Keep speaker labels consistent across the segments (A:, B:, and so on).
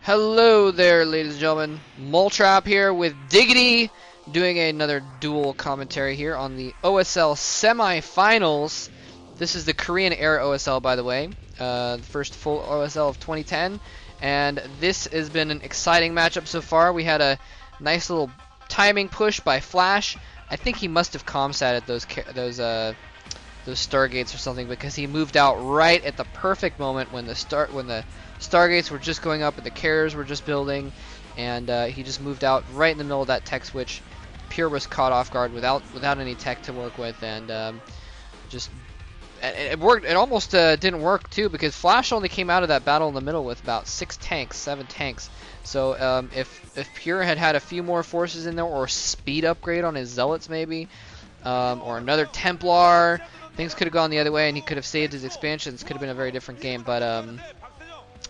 A: Hello there, ladies and gentlemen. Moltrap here with Diggity, doing another dual commentary here on the OSL semifinals. This is the Korean era OSL, by the way, the first full OSL of 2010, and this has been an exciting matchup so far. We had a nice little timing push by Flash. I think he must have comsatted those stargates or something, because he moved out right at the perfect moment when the stargates were just going up and the carriers were just building, and he just moved out right in the middle of that tech switch. Pure was caught off guard without any tech to work with, and just it worked. It almost didn't work too, because Flash only came out of that battle in the middle with about 7 tanks. So if Pure had had a few more forces in there, or a speed upgrade on his zealots maybe, or another Templar, things could have gone the other way, and he could have saved his expansions. Could have been a very different game, but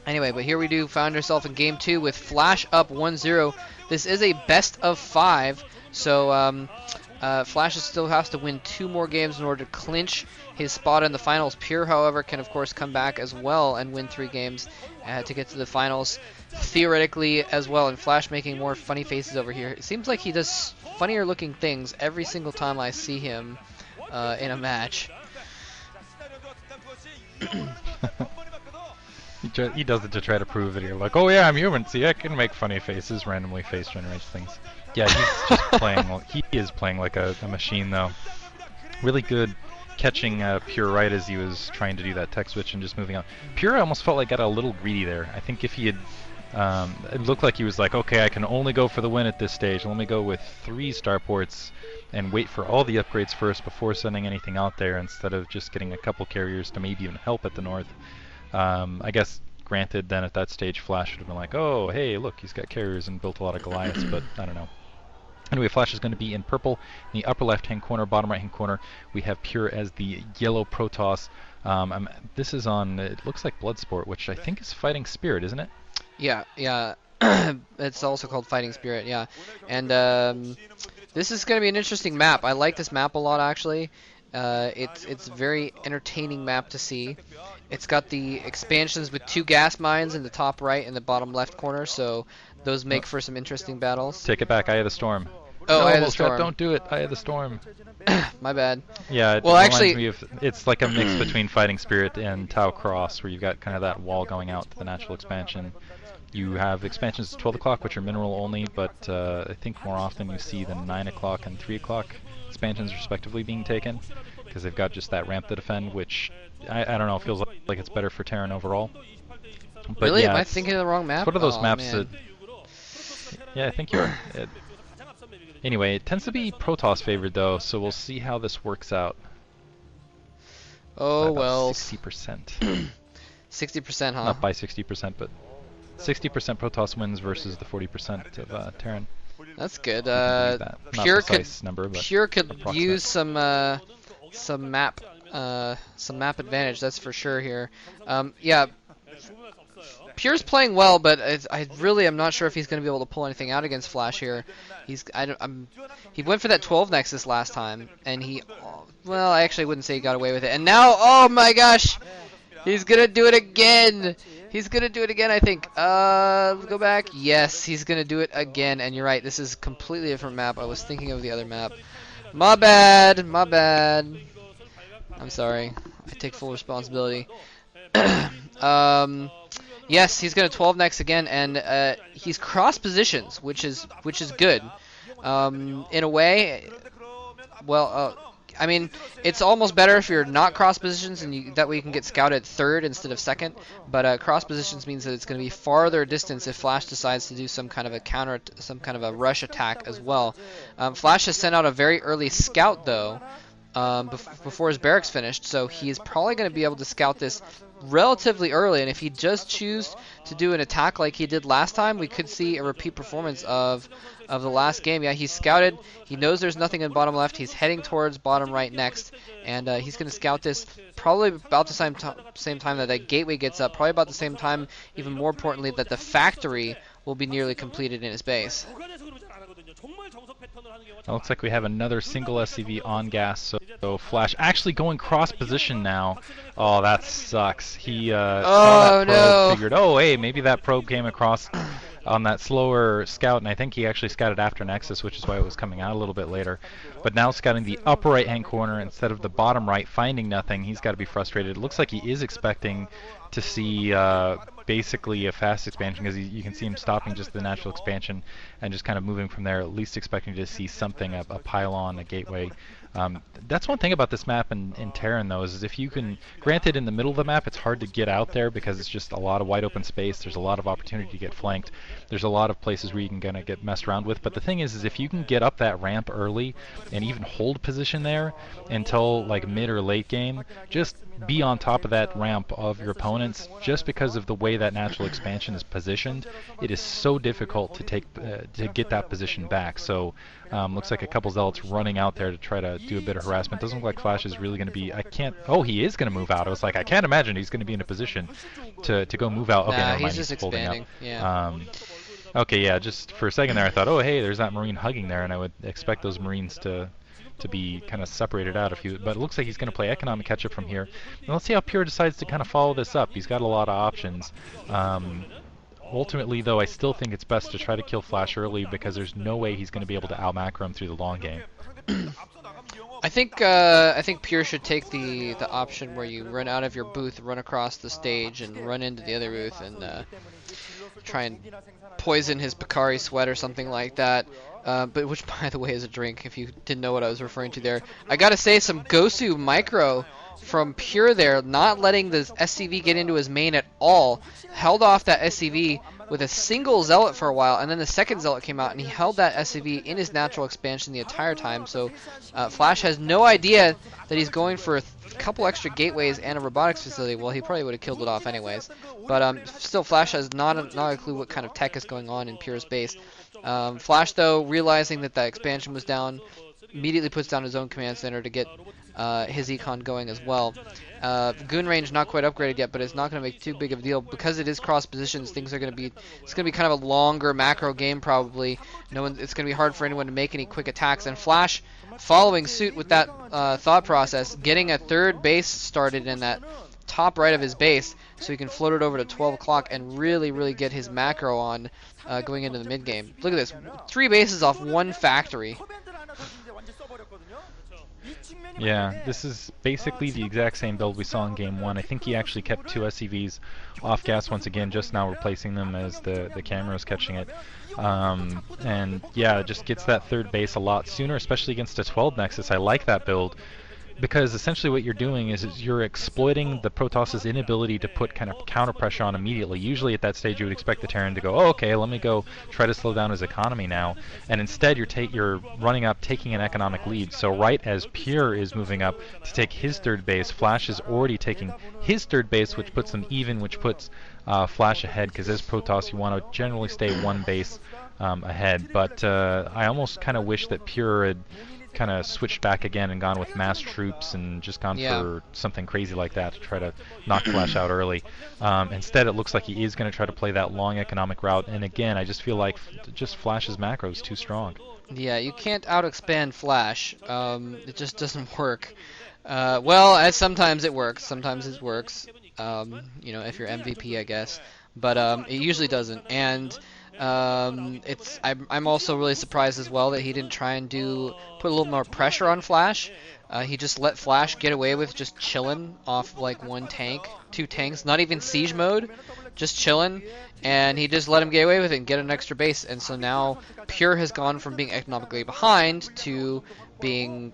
A: anyway, but here we do find ourselves in game 2 with Flash up 1-0. This is a best of 5, so Flash still has to win 2 more games in order to clinch his spot in the finals. Pure, however, can of course come back as well and win 3 games to get to the finals, theoretically as well. And Flash making more funny faces over here. It seems like he does funnier looking things every single time I see him in a match.
B: He does it to try to prove that you're like, oh yeah, I'm human. See, I can make funny faces, randomly face generates things. Yeah, he's just playing. He is playing like a machine, though. Really good catching Pure right as he was trying to do that tech switch and just moving on. Pure almost felt like got a little greedy there. I think if he had, it looked like he was like, okay, I can only go for the win at this stage. Let me go with 3 starports and wait for all the upgrades first before sending anything out there, instead of just getting a couple carriers to maybe even help at the north. I guess, granted, then at that stage, Flash would have been like, oh, hey, look, he's got carriers and built a lot of Goliaths, but I don't know. Anyway, Flash is going to be in purple. In the upper left-hand corner, bottom right-hand corner, we have Pure as the yellow Protoss. This is on, it looks like Bloodspot, which I think is Fighting Spirit, isn't it?
A: Yeah. It's also called Fighting Spirit, yeah. And this is going to be an interesting map. I like this map a lot, actually. It's a very entertaining map to see. It's got the expansions with 2 gas mines in the top right and the bottom left corner, so those make for some interesting battles.
B: Take it back, Eye of the Storm.
A: Oh,
B: no,
A: Eye of the Storm.
B: Don't do it, Eye of the Storm.
A: My bad.
B: Yeah, it reminds me of, it's like a mix between Fighting Spirit and Tau Cross, where you've got kind of that wall going out to the natural expansion. You have expansions at 12 o'clock, which are mineral only, but I think more often you see the 9 o'clock and 3 o'clock expansions respectively being taken, because they've got just that ramp to defend, which I don't know, feels like it's better for Terran overall. But
A: really?
B: Yeah,
A: am I thinking of the wrong map?
B: It's one of those maps
A: man.
B: that... Yeah, I think you are. Anyway, it tends to be Protoss favored, though, so we'll see how this works out.
A: Oh, well.
B: 60%.
A: 60%, huh?
B: Not by 60%, but 60% Protoss wins versus the 40% of Terran.
A: That's good.
B: Pure
A: could use some map advantage. That's for sure here. Yeah, Pure's playing well, but I really am not sure if he's going to be able to pull anything out against Flash here. He went for that 12 Nexus last time, and well, I actually wouldn't say he got away with it. And now, oh my gosh, he's gonna do it again. He's gonna do it again, I think. Go back. Yes, he's gonna do it again. And you're right, this is a completely different map. I was thinking of the other map. My bad. My bad. I'm sorry. I take full responsibility. Yes, he's gonna 12 next again, and he's cross positions, which is good. In a way, well, I mean, it's almost better if you're not cross positions, and that way you can get scouted 3rd instead of 2nd. But cross positions means that it's going to be farther distance if Flash decides to do some kind of a rush attack as well. Flash has sent out a very early scout though, before his barracks finished, so he is probably going to be able to scout this relatively early. And if he just chooses to do an attack like he did last time, we could see a repeat performance of the last game. Yeah, he's scouted. He knows there's nothing in bottom left. He's heading towards bottom right next, and he's going to scout this probably about the same time that that gateway gets up. Probably about the same time, even more importantly, that the factory will be nearly completed in his base.
B: It looks like we have another single SCV on gas, so So Flash actually going cross position now. Oh, that sucks. He saw that
A: Oh
B: probe,
A: no!
B: figured, oh, hey, maybe that probe came across on that slower scout, and I think he actually scouted after Nexus, which is why it was coming out a little bit later. But now scouting the upper right-hand corner instead of the bottom right, finding nothing. He's got to be frustrated. It looks like he is expecting to see basically a fast expansion, because you can see him stopping just the natural expansion and just kind of moving from there, at least expecting to see something, a pylon, a gateway. That's one thing about this map in Terran, though, is if you can, granted in the middle of the map it's hard to get out there because it's just a lot of wide open space, there's a lot of opportunity to get flanked, there's a lot of places where you can kind of get messed around with, but the thing is if you can get up that ramp early and even hold position there until like mid or late game, just be on top of that ramp of your opponents. Just because of the way that natural expansion is positioned, it is so difficult to get that position back. So looks like a couple zealots running out there to try to do a bit of harassment. Doesn't look like Flash is really going to be, oh, he is going to move out. I was like, I can't imagine he's going to be in a position to go move out. Okay,
A: Nah,
B: never mind,
A: he's just
B: holding up.
A: expanding. Yeah.
B: Okay, yeah, just for a second there I thought, oh hey, there's that Marine hugging there, and I would expect those Marines to be kind of separated out but it looks like he's going to play economic catch-up from here. And let's see how Pure decides to kind of follow this up. He's got a lot of options. Ultimately, though, I still think it's best to try to kill Flash early, because there's no way he's going to be able to out-macro him through the long game.
A: I think Pure should take the option where you run out of your booth, run across the stage, and run into the other booth and try and poison his Picari sweat or something like that. But which, by the way, is a drink, if you didn't know what I was referring to there. I gotta say, some Gosu micro from Pure there, not letting the SCV get into his main at all. Held off that SCV with a single Zealot for a while, and then the second Zealot came out, and he held that SCV in his natural expansion the entire time. So Flash has no idea that he's going for a couple extra gateways and a robotics facility. Well, he probably would have killed it off anyways. But still, Flash has not a clue what kind of tech is going on in Pure's base. Flash, though, realizing that that expansion was down, immediately puts down his own command center to get his econ going as well. Goon range not quite upgraded yet, but it's not going to make too big of a deal because it is cross positions. It's going to be kind of a longer macro game probably. It's going to be hard for anyone to make any quick attacks. And Flash, following suit with that thought process, getting a third base started in that top right of his base, so he can float it over to 12 o'clock and really get his macro on going into the mid game. Look at this, 3 bases off 1 factory.
B: Yeah, this is basically the exact same build we saw in Game 1. I think he actually kept 2 SCVs off gas once again, just now replacing them as the camera was catching it. And yeah, it just gets that third base a lot sooner, especially against a 12 Nexus. I like that build, because essentially what you're doing is you're exploiting the Protoss's inability to put kind of counter pressure on immediately. Usually at that stage you would expect the Terran to go, oh, okay, let me go try to slow down his economy now, and instead you're running up, taking an economic lead. So right as Pure is moving up to take his third base, Flash is already taking his third base, which puts them even, which puts Flash ahead, because as Protoss you want to generally stay 1 base ahead. But I almost kind of wish that Pure had kind of switched back again and gone with mass troops and just gone for something crazy like that to try to knock Flash out early. Instead, it looks like he is going to try to play that long economic route, and again, I just feel like just Flash's macro is too strong.
A: Yeah, you can't out-expand Flash. It just doesn't work. Well, as sometimes it works. Sometimes it works. You know, if you're MVP, I guess. But it usually doesn't. And I'm also really surprised as well that he didn't try and put a little more pressure on Flash. He just let Flash get away with just chilling off like 1 tank, 2 tanks, not even siege mode, just chilling, and he just let him get away with it and get an extra base. And so now Pure has gone from being economically behind to being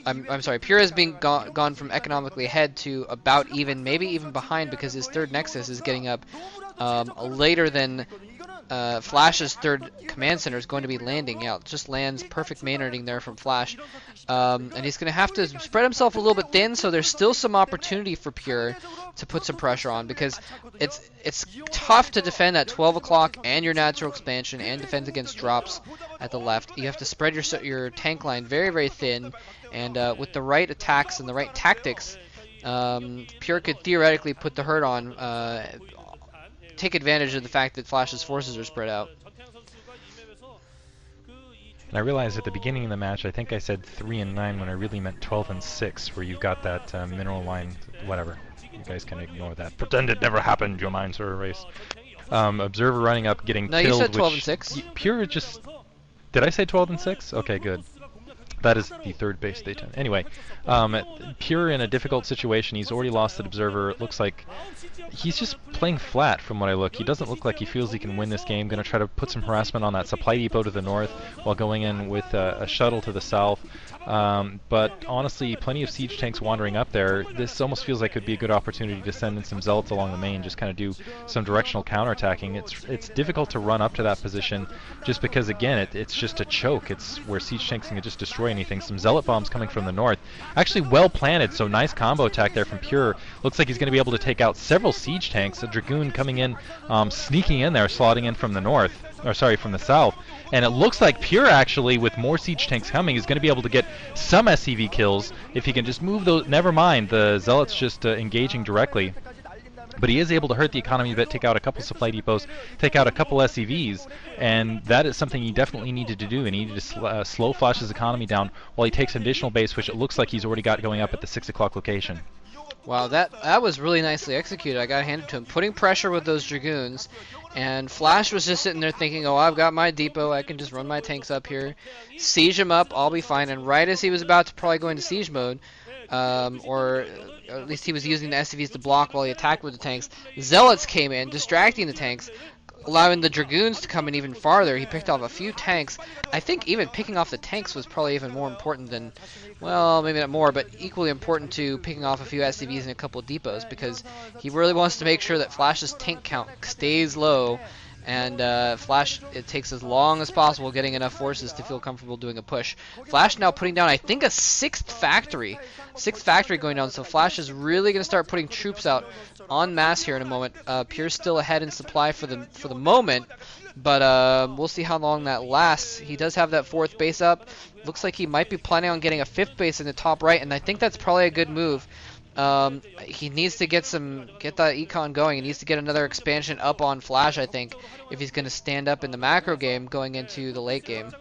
A: I'm sorry, Pure has gone from economically ahead to about even, maybe even behind, because his third Nexus is getting up later than Flash's third command center is going to be landing. Yeah, it just lands perfect Maynarding there from Flash. And he's going to have to spread himself a little bit thin, so there's still some opportunity for Pure to put some pressure on, because it's tough to defend at 12 o'clock and your natural expansion and defend against drops at the left. You have to spread your tank line very thin, and with the right attacks and the right tactics, Pure could theoretically put the hurt on, take advantage of the fact that Flash's forces are spread out.
B: And I realized at the beginning of the match, I think I said 3 and 9 when I really meant 12 and 6, where you've got that mineral line, whatever. You guys can ignore that. Pretend it never happened, your minds are erased. Observer running up, getting
A: No,
B: killed.
A: you said 12 and
B: which
A: 6.
B: Pure just... Did I say 12 and 6? Okay, good. That is the third base Dayton. Anyway, Pure in a difficult situation. He's already lost the Observer. It looks like he's just playing flat from what I look. He doesn't look like he feels he can win this game. Going to try to put some harassment on that supply depot to the north while going in with a shuttle to the south. But honestly, plenty of siege tanks wandering up there. This almost feels like it would be a good opportunity to send in some zealots along the main, just kind of do some directional counterattacking. It's difficult to run up to that position just because, again, it's just a choke. It's where siege tanks can just destroy anything. Some zealot bombs coming from the north. Actually well planted, so nice combo attack there from Pure. Looks like he's going to be able to take out several siege tanks. A Dragoon coming in, sneaking in there, slotting in from the north. Or sorry, from the south. And it looks like Pure actually, with more siege tanks coming, is going to be able to get some SCV kills if he can just move those. Never mind, the Zealots just engaging directly. But he is able to hurt the economy a bit, take out a couple supply depots, take out a couple SCVs, and that is something he definitely needed to do. He needed to slow Flash's economy down while he takes an additional base, which it looks like he's already got going up at the 6 o'clock location.
A: Wow, that was really nicely executed. I got to hand it to him. Putting pressure with those Dragoons, and Flash was just sitting there thinking, oh, I've got my depot, I can just run my tanks up here, siege him up, I'll be fine. And right as he was about to probably go into siege mode, or at least he was using the SCVs to block while he attacked with the tanks, Zealots came in, distracting the tanks, allowing the Dragoons to come in even farther. He picked off a few tanks. I think even picking off the tanks was probably even more important than, well, maybe not more, but equally important to picking off a few SCVs and a couple of depots, because he really wants to make sure that Flash's tank count stays low, and Flash, it takes as long as possible getting enough forces to feel comfortable doing a push. Flash now putting down, I think, a sixth factory going down, so Flash is really going to start putting troops out en masse here in a moment. Pure's still ahead in supply for the moment, but we'll see how long that lasts. He does have that fourth base up. Looks like he might be planning on getting a fifth base in the top right, and I think that's probably a good move. He needs to get that econ going. He needs to get another expansion up on Flash, I think, if he's going to stand up in the macro game going into the late game.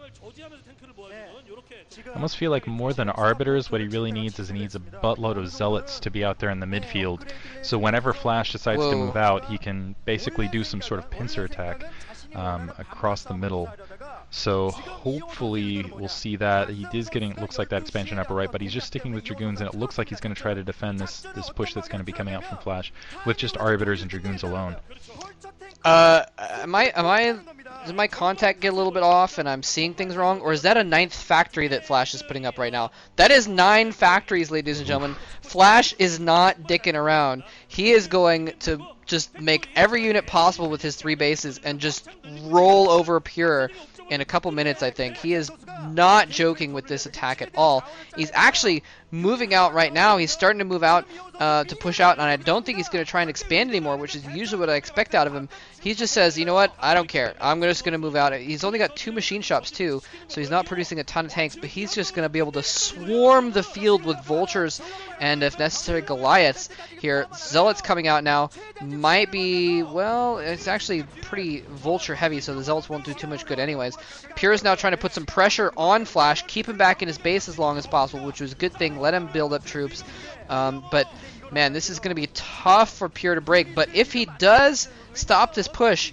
B: I almost feel like more than arbiters, what he really needs is he needs a buttload of zealots to be out there in the midfield. So whenever Flash decides to move out, he can basically do some sort of pincer attack across the middle. So hopefully we'll see that. He is getting, looks like that expansion upper right, but he's just sticking with Dragoons, and it looks like he's going to try to defend this push that's going to be coming out from Flash with just arbiters and Dragoons alone. Did my contact get a little bit off and I'm seeing things wrong? Or is that a 9th factory that Flash is putting up right now? That is 9 factories, ladies and gentlemen. Flash is not dicking around. He is going to just make every unit possible with his 3 bases and just roll over Pure in a couple minutes, I think. He is not joking with this attack at all. He's actually moving out right now. He's starting to move out to push out, and I don't think he's going to try and expand anymore, which is usually what I expect out of him. He just says, you know what, I don't care. I'm just going to move out. He's only got 2 machine shops too, so he's not producing a ton of tanks, but he's just going to be able to swarm the field with vultures and, if necessary, Goliaths here. Zealots coming out now might be, well, it's actually pretty vulture heavy, so the Zealots won't do too much good anyways. Pure is now trying to put some pressure on Flash, keep him back in his base as long as possible, which was a good thing. Let him build up troops. But, man, this is going to be tough for Pure to break. But if he does stop this push,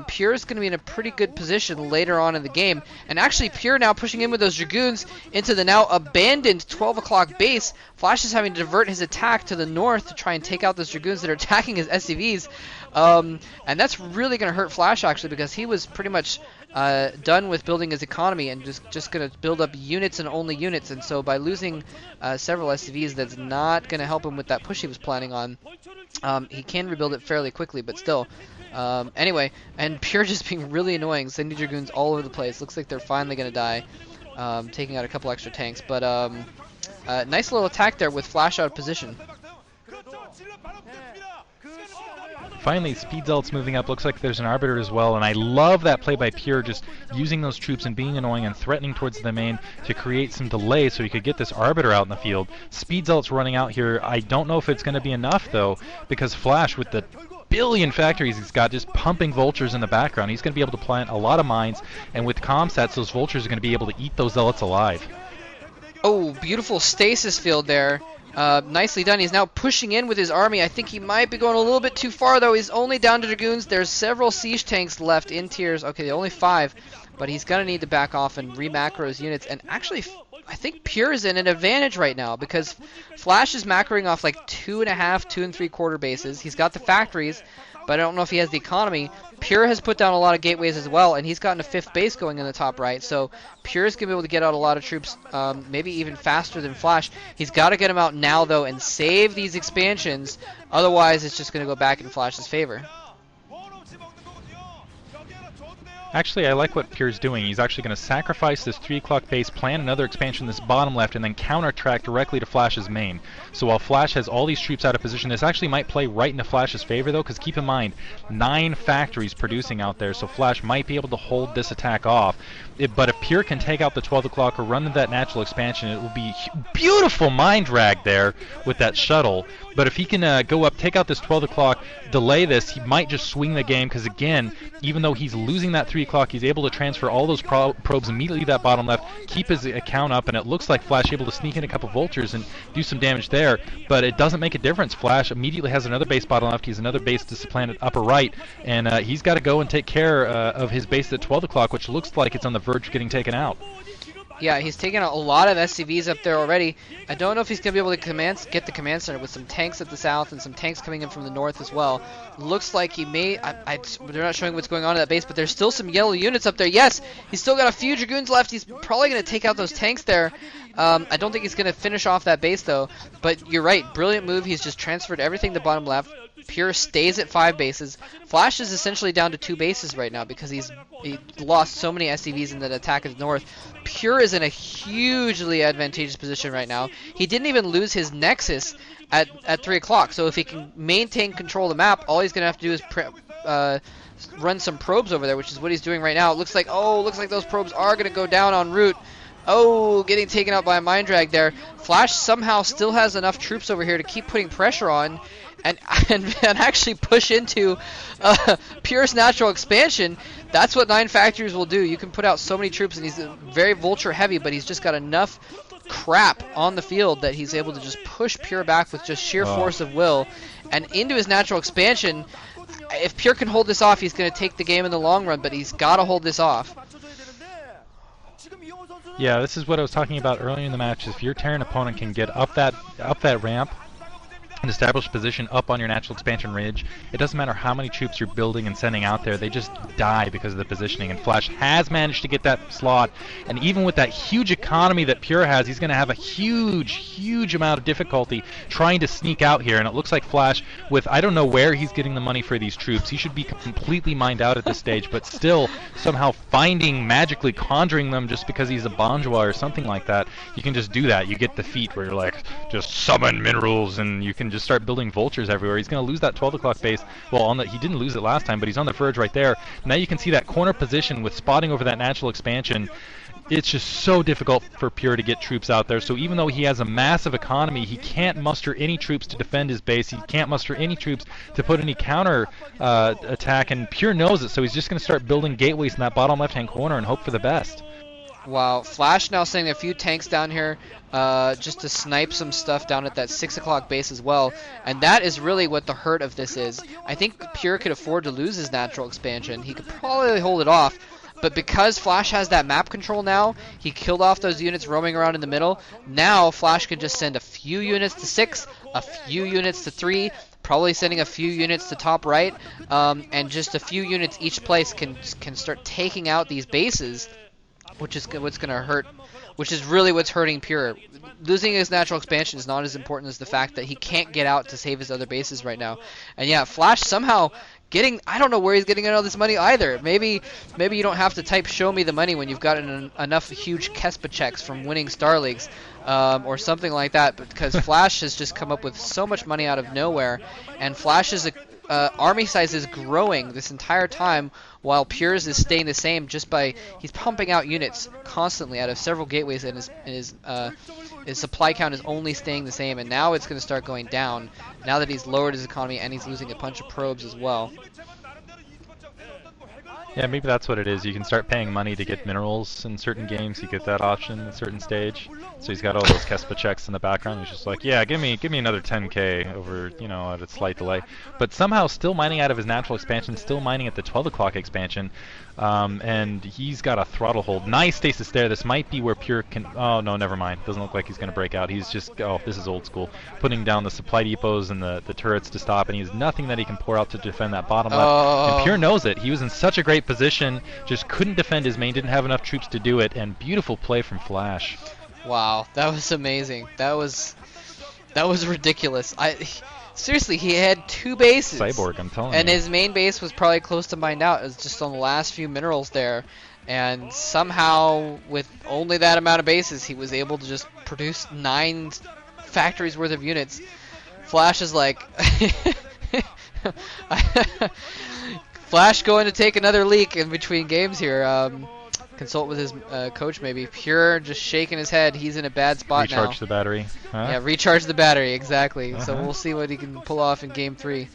B: Pure is going to be in a pretty good position later on in the game. And actually, Pure now pushing in with those Dragoons into the now abandoned 12 o'clock base. Flash is having to divert his attack to the north to try and take out those Dragoons that are attacking his SCVs. And that's really going to hurt Flash, actually, because he was pretty much done with building his economy and just going to build up units and only units. And so by losing several SCVs, that's not going to help him with that push he was planning on. He can rebuild it fairly quickly, but still. Anyway, and Pure just being really annoying, sending Dragoons all over the place. Looks like they're finally going to die, taking out a couple extra tanks. But nice little attack there with Flash out of position. Finally, Speed Zealot's moving up. Looks like there's an Arbiter as well, and I love that play by Pure, just using those troops and being annoying and threatening towards the main to create some delay so he could get this Arbiter out in the field. Speed Zealot's running out here. I don't know if it's going to be enough, though, because Flash, with the billion factories he's got just pumping vultures in the background. He's going to be able to plant a lot of mines, and with comsats, those vultures are going to be able to eat those zealots alive.
A: Oh, beautiful stasis field there. Nicely done. He's now pushing in with his army. I think he might be going a little bit too far, though. He's only down to Dragoons. There's several siege tanks left in tiers. Okay, only 5, but he's going to need to back off and re-macro his units. And actually, I think Pure is in an advantage right now because Flash is macroing off like 2.5, 2 3/4 bases. He's got the factories, but I don't know if he has the economy. Pure has put down a lot of gateways as well, and he's gotten a 5th base going in the top right. So Pure is going to be able to get out a lot of troops, maybe even faster than Flash. He's got to get them out now, though, and save these expansions. Otherwise, it's just going to go back in Flash's favor.
B: Actually, I like what Pure's doing. He's actually going to sacrifice this 3 o'clock base, plan another expansion this bottom left, and then counter-track directly to Flash's main. So while Flash has all these troops out of position, this actually might play right into Flash's favor, though, because keep in mind, 9 factories producing out there, so Flash might be able to hold this attack off. But if Pure can take out the 12 o'clock or run into that natural expansion, it will be beautiful mind drag there with that shuttle. But if he can go up, take out this 12 o'clock, delay this, he might just swing the game, because again, even though he's losing that 3 o'clock, he's able to transfer all those probes immediately to that bottom left, keep his account up, and it looks like Flash able to sneak in a couple vultures and do some damage there, but it doesn't make a difference. Flash immediately has another base bottom left, he's another base disappointed upper right, and he's got to go and take care of his base at 12 o'clock, which looks like it's on the verge of getting taken out.
A: Yeah, he's taken out a lot of SCVs up there already. I don't know if he's going to be able to get the command center with some tanks at the south and some tanks coming in from the north as well. Looks like he may... they're not showing what's going on at that base, but there's still some yellow units up there. Yes, he's still got a few Dragoons left. He's probably going to take out those tanks there. I don't think he's going to finish off that base, though. But you're right. Brilliant move. He's just transferred everything to bottom left. Pure stays at 5 bases. Flash is essentially down to 2 bases right now because he lost so many SCVs in the attack at the north. Pure is in a hugely advantageous position right now. He didn't even lose his Nexus at 3 o'clock, so if he can maintain control of the map, all he's going to have to do is run some probes over there, which is what he's doing right now. It looks like those probes are going to go down en route. Oh, getting taken out by a mind drag there. Flash somehow still has enough troops over here to keep putting pressure on and actually push into Pure's natural expansion. That's what 9 factories will do. You can put out so many troops, and he's very vulture heavy, but he's just got enough crap on the field that he's able to just push Pure back with just sheer force of will and into his natural expansion. If Pure can hold this off, he's going to take the game in the long run, but he's got to hold this off.
B: Yeah, this is what I was talking about earlier in the match. If your Terran opponent can get up that ramp and establish position up on your natural expansion ridge, it doesn't matter how many troops you're building and sending out there, they just die because of the positioning. And Flash has managed to get that slot, and even with that huge economy that Pure has, he's going to have a huge amount of difficulty trying to sneak out here. And it looks like Flash, with I don't know where he's getting the money for these troops, he should be completely mined out at this stage, but still somehow magically conjuring them just because he's a Bonjour or something like that. You can just do that. You get the feat where you're like, just summon minerals, and you can just start building vultures everywhere. He's going to lose that 12 o'clock base. Well, he didn't lose it last time, but he's on the verge right there. Now you can see that corner position with spotting over that natural expansion. It's just so difficult for Pure to get troops out there. So even though he has a massive economy, he can't muster any troops to defend his base. He can't muster any troops to put any counter attack, and Pure knows it. So he's just going to start building gateways in that bottom left-hand corner and hope for the best.
A: Wow, Flash now sending a few tanks down here just to snipe some stuff down at that 6 o'clock base as well. And that is really what the hurt of this is. I think Pure could afford to lose his natural expansion. He could probably hold it off. But because Flash has that map control now, he killed off those units roaming around in the middle. Now Flash can just send a few units to 6, a few units to 3, probably sending a few units to top right, and just a few units each place can start taking out these bases, which is what's going to hurt, which is really what's hurting Pure. Losing his natural expansion is not as important as the fact that he can't get out to save his other bases right now. And yeah, Flash somehow getting, I don't know where he's getting all this money either. Maybe you don't have to type show me the money when you've gotten enough huge Kespa checks from winning Star Leagues or something like that, because Flash has just come up with so much money out of nowhere, and Flash is army size is growing this entire time, while Pure's is staying the same just by he's pumping out units constantly out of several gateways, and his supply count is only staying the same. And now it's going to start going down now that he's lowered his economy and he's losing a bunch of probes as well.
B: Yeah, maybe that's what it is. You can start paying money to get minerals in certain games. You get that option at a certain stage. So he's got all those Kespa checks in the background. He's just like, yeah, give me another 10k over, you know, at a slight delay. But somehow still mining out of his natural expansion, still mining at the 12 o'clock expansion. And he's got a throttle hold. Nice stasis there. This might be where Pure can... Oh, no, never mind. Doesn't look like he's going to break out. He's just... Oh, this is old school. Putting down the supply depots and the turrets to stop, and he has nothing that he can pour out to defend that bottom left. And Pure knows it. He was in such a great position, just couldn't defend his main, didn't have enough troops to do it, and beautiful play from Flash.
A: Wow, that was amazing. That was ridiculous. Seriously, he had 2 bases.
B: Cyborg, I'm telling you.
A: And his main base was probably close to mined out. It was just on the last few minerals there. And somehow, with only that amount of bases, he was able to just produce 9 factories worth of units. Flash is like... Flash going to take another leak in between games here. Consult with his coach maybe. Pure just shaking his head. He's in a bad spot
B: Recharge the battery. Huh?
A: Yeah, recharge the battery, exactly. So we'll see what he can pull off in game 3.